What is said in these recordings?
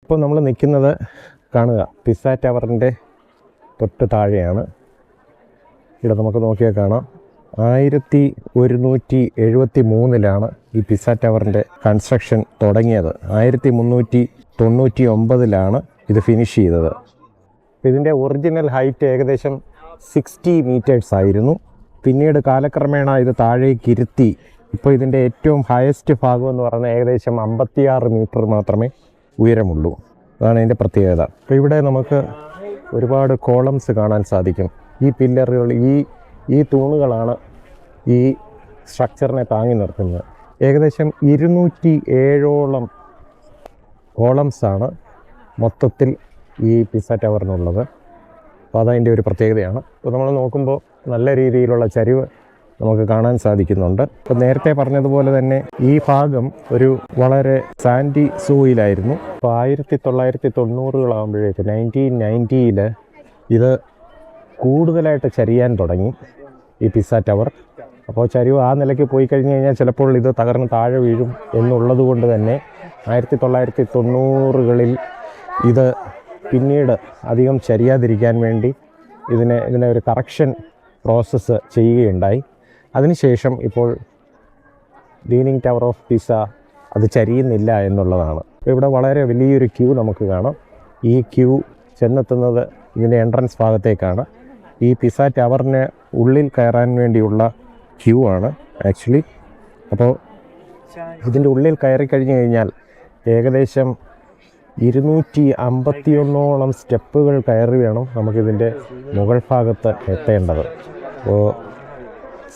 ഇപ്പോൾ നമ്മൾ നിൽക്കുന്നത് കാണുക പിസ്സ ടവറിൻ്റെ തൊട്ട് താഴെയാണ്. ഇവിടെ നമുക്ക് നോക്കിയാൽ കാണാം 1173 ഈ പിസ്സ ടവറിൻ്റെ കൺസ്ട്രക്ഷൻ തുടങ്ങിയത്. 1399 ഇത് ഫിനിഷ് ചെയ്തത്. ഇതിൻ്റെ ഒറിജിനൽ ഹൈറ്റ് ഏകദേശം 60 മീറ്റേഴ്സ് ആയിരുന്നു. പിന്നീട് കാലക്രമേണ ഇത് താഴേക്ക് ഇരുത്തി ഇപ്പോൾ ഇതിൻ്റെ ഏറ്റവും ഹയസ്റ്റ് ഭാഗം എന്ന് പറയുന്നത് ഏകദേശം 56 മീറ്റർ മാത്രമേ ഉയരമുള്ളൂ. അതാണ് ഇതിൻ്റെ പ്രത്യേകത. അപ്പോൾ ഇവിടെ നമുക്ക് ഒരുപാട് കോളംസ് കാണാൻ സാധിക്കും. ഈ പില്ലറുകൾ, ഈ തൂണുകളാണ് ഈ സ്ട്രക്ചറിനെ താങ്ങി നിർത്തുന്നത്. ഏകദേശം 207ഓളം കോളംസാണ് മൊത്തത്തിൽ ഈ പിസ്സ ടവറിനുള്ളത്. അപ്പോൾ അതതിൻ്റെ ഒരു പ്രത്യേകതയാണ്. അപ്പോൾ നമ്മൾ നോക്കുമ്പോൾ നല്ല രീതിയിലുള്ള ചരിവ് നമുക്ക് കാണാൻ സാധിക്കുന്നുണ്ട്. അപ്പോൾ നേരത്തെ പറഞ്ഞതുപോലെ തന്നെ ഈ ഭാഗം ഒരു വളരെ സാൻഡി സോയിലായിരുന്നു. അപ്പോൾ 1990കളാകുമ്പോഴേക്ക് 1990 ഇത് കൂടുതലായിട്ട് ചരിയാൻ തുടങ്ങി ഈ പിസ്സ ടവർ. അപ്പോൾ ചരിവ് ആ നിലയ്ക്ക് പോയി കഴിഞ്ഞ് കഴിഞ്ഞാൽ ചിലപ്പോൾ ഇത് തകർന്ന് താഴെ വീഴും എന്നുള്ളത് കൊണ്ട് തന്നെ 1990കളിൽ ഇത് പിന്നീട് അധികം ചരിയാതിരിക്കാൻ വേണ്ടി ഇതിനെ ഒരു കറക്ഷൻ പ്രോസസ്സ് ചെയ്യുകയുണ്ടായി. അതിനുശേഷം ഇപ്പോൾ ലീനിങ് ടവർ ഓഫ് പിസ്സ അത് ചരിയുന്നില്ല എന്നുള്ളതാണ്. ഇവിടെ വളരെ വലിയൊരു ക്യൂ നമുക്ക് കാണാം. ഈ ക്യൂ ചെന്നെത്തുന്നത് ഇതിൻ്റെ എൻട്രൻസ് ഭാഗത്തേക്കാണ്. ഈ പിസ്സ ടവറിന് ഉള്ളിൽ കയറാൻ വേണ്ടിയുള്ള ക്യൂ ആണ് ആക്ച്വലി. അപ്പോൾ ഇതിൻ്റെ ഉള്ളിൽ കയറി കഴിഞ്ഞ് കഴിഞ്ഞാൽ ഏകദേശം 251ഓളം സ്റ്റെപ്പുകൾ കയറി വേണം നമുക്കിതിൻ്റെ മുകൾ ഭാഗത്ത് എത്തേണ്ടത്. അപ്പോൾ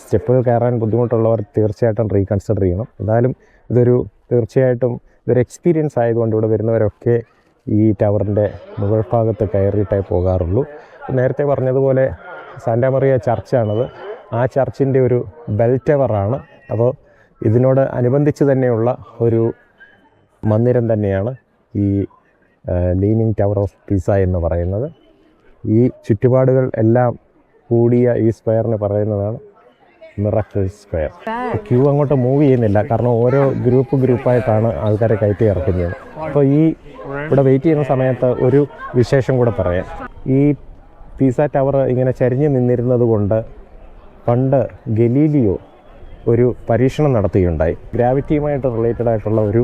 സ്റ്റെപ്പുകൾ കയറാൻ ബുദ്ധിമുട്ടുള്ളവർ തീർച്ചയായിട്ടും റീകൺസിഡർ ചെയ്യണം. എന്തായാലും തീർച്ചയായിട്ടും ഇതൊരു എക്സ്പീരിയൻസ് ആയതുകൊണ്ട് ഇവിടെ വരുന്നവരൊക്കെ ഈ ടവറിൻ്റെ മുകൾ ഭാഗത്ത് കയറിയിട്ടേ പോകാറുള്ളൂ. നേരത്തെ പറഞ്ഞതുപോലെ സാന്റാ മറിയ ചർച്ചാണത്. ആ ചർച്ചിൻ്റെ ഒരു ബെൽ ടവറാണ്. അപ്പോൾ ഇതിനോട് അനുബന്ധിച്ച് തന്നെയുള്ള ഒരു മന്ദിരം തന്നെയാണ് ഈ ലീനിങ് ടവർ ഓഫ് പിസ്സ എന്ന് പറയുന്നത്. ഈ ചുറ്റുപാടുകൾ എല്ലാം കൂടിയ ഈ സ്ക്വയറിന് പറയുന്നതാണ് മിറക്കിൾ സ്ക്വയർ. ക്യൂ അങ്ങോട്ട് മൂവ് ചെയ്യുന്നില്ല, കാരണം ഓരോ ഗ്രൂപ്പായിട്ടാണ് ആൾക്കാരെ കയറ്റി ഇറക്കുന്നത്. അപ്പോൾ ഇവിടെ വെയിറ്റ് ചെയ്യുന്ന സമയത്ത് ഒരു വിശേഷം കൂടെ പറയാം. ഈ പിസ്സ ടവർ ഇങ്ങനെ ചരിഞ്ഞ് നിന്നിരുന്നത് കൊണ്ട് പണ്ട് ഗലീലിയോ ഒരു പരീക്ഷണം നടത്തുകയുണ്ടായി. ഗ്രാവിറ്റിയുമായിട്ട് റിലേറ്റഡ് ആയിട്ടുള്ള ഒരു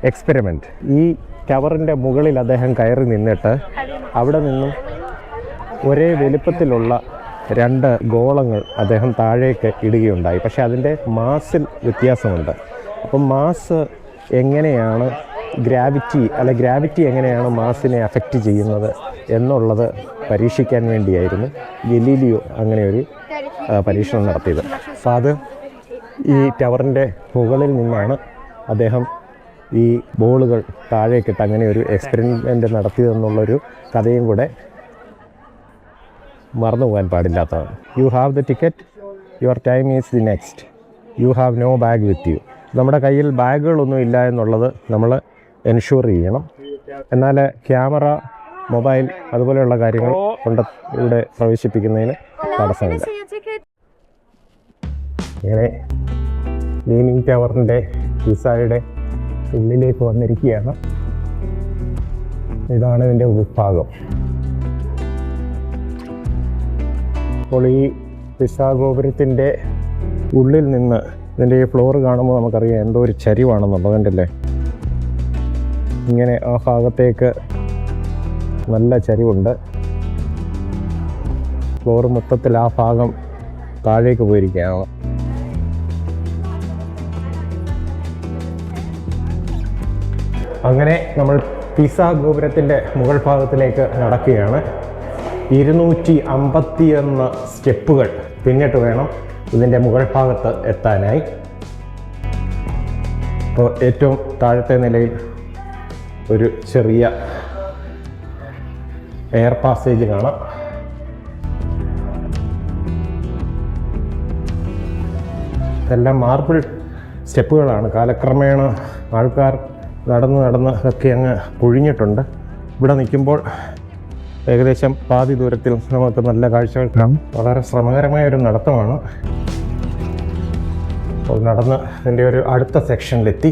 എക്സ്പെരിമെൻറ്റ്. ഈ ടവറിൻ്റെ മുകളിൽ അദ്ദേഹം കയറി നിന്നിട്ട് അവിടെ നിന്നും ഒരേ വലുപ്പത്തിലുള്ള 2 ഗോളങ്ങൾ അദ്ദേഹം താഴേക്ക് ഇടുകയുണ്ടായി. പക്ഷേ അതിൻ്റെ മാസിൽ വ്യത്യാസമുണ്ട്. അപ്പം മാസ് എങ്ങനെയാണ് ഗ്രാവിറ്റി എങ്ങനെയാണ് മാസിനെ അഫക്റ്റ് ചെയ്യുന്നത് എന്നുള്ളത് പരീക്ഷിക്കാൻ വേണ്ടിയായിരുന്നു ഗലീലിയോ അങ്ങനെ ഒരു പരീക്ഷണം നടത്തിയത്. അപ്പോൾ അത് ഈ ടവറിൻ്റെ മുകളിൽ നിന്നാണ് അദ്ദേഹം ഈ ബോളുകൾ താഴേക്കിട്ട് അങ്ങനെ ഒരു എക്സ്പെരിമെൻ്റ് നടത്തിയതെന്നുള്ളൊരു കഥയും കൂടെ മറന്നു പോകാൻ പാടില്ലാത്തതാണ്. You have the ticket, your time is the next, you have no bag with you. നമ്മുടെ കയ്യിൽ ബാഗുകളൊന്നും ഇല്ല എന്നുള്ളത് നമ്മൾ എൻഷുർ ചെയ്യണം. എന്നാൽ ക്യാമറ, മൊബൈൽ അതുപോലെയുള്ള കാര്യങ്ങൾ കൊണ്ട് ഇവിടെ പ്രവേശിപ്പിക്കുന്നതിന് തടസ്സമില്ല. ഇങ്ങനെ ലീനിങ് ടവറിൻ്റെ പിസ്സയുടെ ഉള്ളിലേക്ക് വന്നിരിക്കുകയാണ്. ഇതാണ് ഇതിൻ്റെ ഉൾഭാഗം. അപ്പോൾ ഈ പിസ്സ ഗോപുരത്തിൻ്റെ ഉള്ളിൽ നിന്ന് ഇതിൻ്റെ ഈ ഫ്ലോർ കാണുമ്പോൾ നമുക്കറിയാം എന്തോ ഒരു ചരിവാണെന്നുള്ളത്. കണ്ടില്ലേ, ഇങ്ങനെ ആ ഭാഗത്തേക്ക് നല്ല ചരിവുണ്ട്. ഫ്ലോർ മൊത്തത്തിൽ ആ ഭാഗം താഴേക്ക് പോയിരിക്കുകയാണ്. അങ്ങനെ നമ്മൾ പിസ്സ ഗോപുരത്തിൻ്റെ മുകൾ ഭാഗത്തിലേക്ക് നടക്കുകയാണ്. 251 സ്റ്റെപ്പുകൾ പിന്നിട്ട് വേണം ഇതിൻ്റെ മുകൾ ഭാഗത്ത് എത്താനായി. അപ്പോൾ ഏറ്റവും താഴത്തെ നിലയിൽ ഒരു ചെറിയ എയർ പാസേജ് കാണാം. ഇതെല്ലാം മാർബിൾ സ്റ്റെപ്പുകളാണ്. കാലക്രമേണ ആൾക്കാർ നടന്ന് ഒക്കെ അങ്ങ് പൊഴിഞ്ഞിട്ടുണ്ട്. ഇവിടെ നിൽക്കുമ്പോൾ ഏകദേശം പാതി ദൂരത്തിൽ നമുക്ക് നല്ല കാഴ്ചകൾ കാണാം. വളരെ ശ്രമകരമായ ഒരു നടത്തമാണ്. അപ്പോൾ നടന്ന് ഇതിൻ്റെ ഒരു അടുത്ത സെക്ഷനിലെത്തി.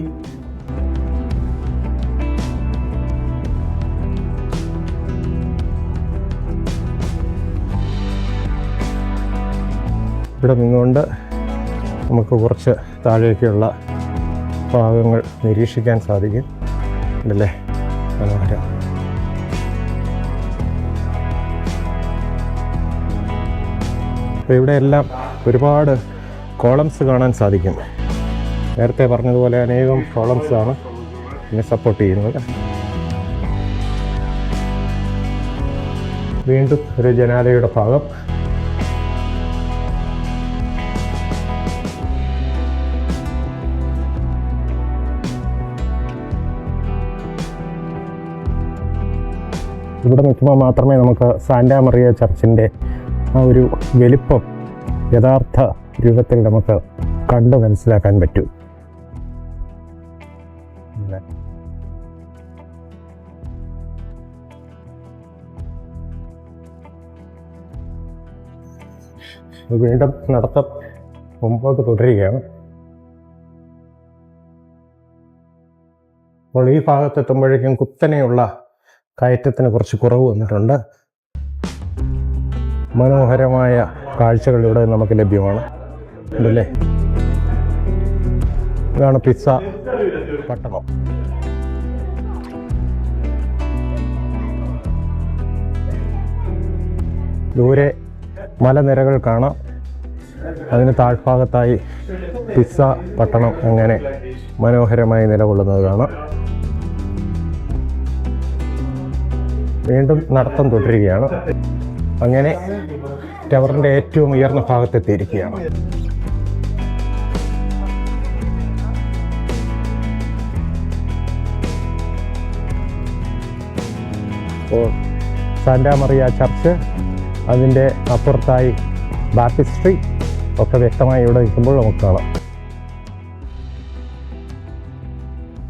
ഇവിടെ നിന്നുകൊണ്ട് നമുക്ക് കുറച്ച് താഴേക്കുള്ള ഭാഗങ്ങൾ നിരീക്ഷിക്കാൻ സാധിക്കും. ഉണ്ടല്ലേ, മനോഹരം. അപ്പോൾ ഇവിടെ എല്ലാം ഒരുപാട് കോളംസ് കാണാൻ സാധിക്കും. നേരത്തെ പറഞ്ഞതുപോലെ അനേകം കോളംസാണ് ഇതിനെ സപ്പോർട്ട് ചെയ്യുന്നത്. വീണ്ടും ഒരു ജനാലയുടെ ഭാഗം. ഇവിടെ നിൽക്കുമ്പോൾ മാത്രമേ നമുക്ക് സാന്റാ മറിയ ചർച്ചിൻ്റെ ആ ഒരു വലിപ്പം യഥാർത്ഥ രൂപത്തിൽ നമുക്ക് കണ്ട് മനസ്സിലാക്കാൻ പറ്റൂ. വീണ്ടും നടത്തം മുമ്പോട്ട് തുടരുകയാണ്. അപ്പോൾ ഈ ഭാഗത്തെത്തുമ്പോഴേക്കും കുത്തനെയുള്ള കയറ്റത്തിന് കുറച്ച് കുറവ് വന്നിട്ടുണ്ട്. മനോഹരമായ കാഴ്ചകൾ ഇവിടെ നമുക്ക് ലഭ്യമാണ്. ഉണ്ടല്ലേ, ഇതാണ് പിസ്സ പട്ടണം. ദൂരെ മലനിരകൾ കാണാം. അതിന് താഴ്ഭാഗത്തായി പിസ്സ പട്ടണം അങ്ങനെ മനോഹരമായി നിലകൊള്ളുന്നത് കാണാം. വീണ്ടും നടത്തം തുടരുകയാണ്. അങ്ങനെ ടവറിൻ്റെ ഏറ്റവും ഉയർന്ന ഭാഗത്തെത്തിയിരിക്കുകയാണ്. അപ്പോൾ സാന്റാ മറിയ ചർച്ച്, അതിൻ്റെ അപ്പുറത്തായി ബാപ്റ്റിസ്ട്രി ഒക്കെ വ്യക്തമായി ഇവിടെ നിൽക്കുമ്പോൾ നമുക്ക് കാണാം.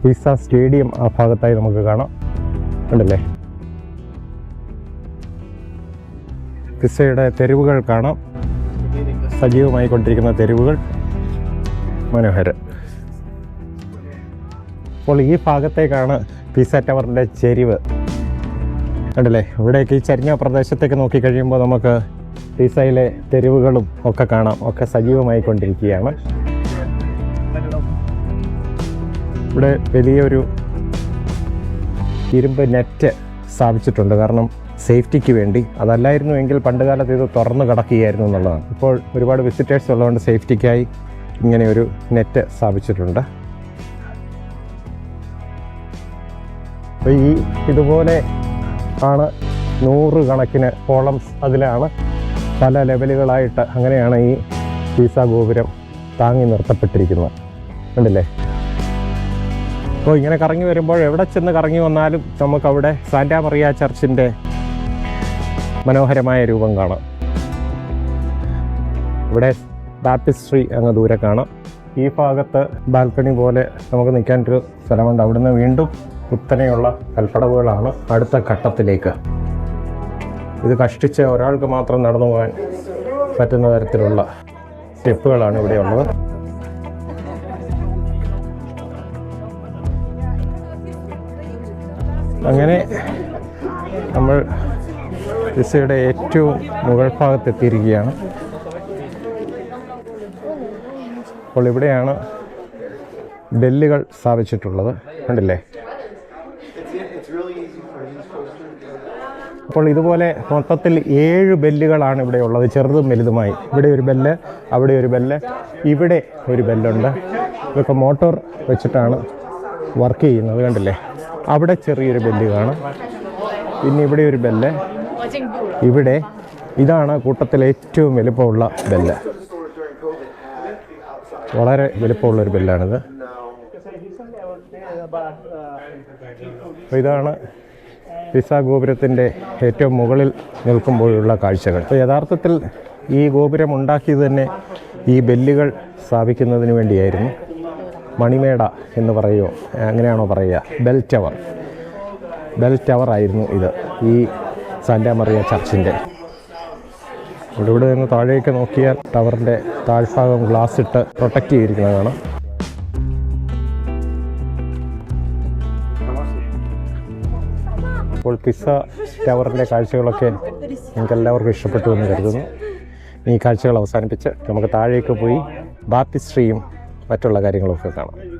പിസ്സ സ്റ്റേഡിയം ആ ഭാഗത്തായി നമുക്ക് കാണാം. ഉണ്ടല്ലേ, പിസ്സയുടെ തെരുവുകൾ കാണാം. സജീവമായി കൊണ്ടിരിക്കുന്ന തെരുവുകൾ, മനോഹരം. അപ്പോൾ ഈ ഭാഗത്തേക്കാണ് പിസ്സ ടവറിൻ്റെ ചെരിവ്. കണ്ടില്ലേ, ഇവിടേക്ക് ഈ ചരിഞ്ഞ പ്രദേശത്തേക്ക് നോക്കിക്കഴിയുമ്പോൾ നമുക്ക് പിസ്സയിലെ തെരുവുകളും ഒക്കെ കാണാം. ഒക്കെ സജീവമായി കൊണ്ടിരിക്കുകയാണ്. ഇവിടെ വലിയൊരു ഇരുമ്പ് നെറ്റ് സ്ഥാപിച്ചിട്ടുണ്ട്. കാരണം സേഫ്റ്റിക്ക് വേണ്ടി. അതല്ലായിരുന്നുവെങ്കിൽ പണ്ടുകാലത്ത് ഇത് തുറന്ന് കിടക്കുകയായിരുന്നു എന്നുള്ളതാണ്. ഇപ്പോൾ ഒരുപാട് വിസിറ്റേഴ്സ് ഉള്ളതുകൊണ്ട് സേഫ്റ്റിക്കായി ഇങ്ങനെ ഒരു നെറ്റ് സ്ഥാപിച്ചിട്ടുണ്ട്. അപ്പോൾ ഈ ഇതുപോലെ ആണ് 100 കണക്കിന് കോളംസ്, അതിലാണ് പല ലെവലുകളായിട്ട് അങ്ങനെയാണ് ഈ പിസ്സ ഗോപുരം താങ്ങി നിർത്തപ്പെട്ടിരിക്കുന്നത്. കണ്ടില്ലേ, അപ്പോൾ ഇങ്ങനെ കറങ്ങി വരുമ്പോൾ എവിടെ ചെന്ന് കറങ്ങി വന്നാലും നമുക്കവിടെ സാന്റാ മറിയ ചർച്ചിൻ്റെ മനോഹരമായ രൂപം കാണാം. ഇവിടെ ബാപ്റ്റിസ്ട്രി അങ്ങ് ദൂരെ കാണാം. ഈ ഭാഗത്ത് ബാൽക്കണി പോലെ നമുക്ക് നിൽക്കാനൊരു സ്ഥലമുണ്ട്. അവിടുന്ന് വീണ്ടും കുത്തനെയുള്ള കൽപ്പടവുകളാണ് അടുത്ത ഘട്ടത്തിലേക്ക്. ഇത് കഷ്ടിച്ച് ഒരാൾക്ക് മാത്രം നടന്നു പോകാൻ പറ്റുന്ന തരത്തിലുള്ള സ്റ്റെപ്പുകളാണ് ഇവിടെ ഉള്ളത്. അങ്ങനെ നമ്മൾ പിസ്സയുടെ ഏറ്റവും മുകൾ ഭാഗത്തെത്തിയിരിക്കുകയാണ്. അപ്പോൾ ഇവിടെയാണ് ബെല്ലുകൾ സ്ഥാപിച്ചിട്ടുള്ളത്. കണ്ടില്ലേ, അപ്പോൾ ഇതുപോലെ മൊത്തത്തിൽ 7 ബെല്ലുകളാണ് ഇവിടെ ഉള്ളത്, ചെറുതും വലുതുമായി. ഇവിടെ ഒരു ബെല്ല്, അവിടെ ഒരു ബെല്ല്, ഇവിടെ ഒരു ബെല്ലുണ്ട്. ഇതൊക്കെ മോട്ടോർ വെച്ചിട്ടാണ് വർക്ക് ചെയ്യുന്നത്. കണ്ടില്ലേ, അവിടെ ചെറിയൊരു ബെല്ല് കാണാം. പിന്നെ ഇവിടെ ഒരു ബെല്ല്, ഇവിടെ ഇതാണ് കൂട്ടത്തിൽ ഏറ്റവും വലുപ്പമുള്ള ബെല്ല്. വളരെ വലുപ്പമുള്ളൊരു ബെല്ലാണിത്. അപ്പോൾ ഇതാണ് പിസ്സ ഗോപുരത്തിൻ്റെ ഏറ്റവും മുകളിൽ നിൽക്കുമ്പോഴുള്ള കാഴ്ചകൾ. അപ്പോൾ യഥാർത്ഥത്തിൽ ഈ ഗോപുരം ഉണ്ടാക്കിയത് തന്നെ ഈ ബെല്ലുകൾ സ്ഥാപിക്കുന്നതിന് വേണ്ടിയായിരുന്നു. മണിമേട എന്ന് പറയുമോ, അങ്ങനെയാണോ പറയുക, ബെൽ ടവർ ആയിരുന്നു ഇത്, ഈ സാന്റാ മറിയ ചർച്ചിൻ്റെ. ഇവിടെ നിന്ന് താഴേക്ക് നോക്കിയാൽ ടവറിൻ്റെ താഴ്ഭാഗം ഗ്ലാസ് ഇട്ട് പ്രൊട്ടക്റ്റ് ചെയ്തിരിക്കുന്നതാണ്. അപ്പോൾ പിസ്സ ടവറിൻ്റെ കാഴ്ചകളൊക്കെ നിങ്ങൾക്ക് എല്ലാവർക്കും ഇഷ്ടപ്പെട്ടു എന്ന് കരുതുന്നു. ഈ കാഴ്ചകൾ അവസാനിപ്പിച്ച് നമുക്ക് താഴേക്ക് പോയി ബാപ്റ്റിസ്ട്രിയും മറ്റുള്ള കാര്യങ്ങളൊക്കെ കാണാം.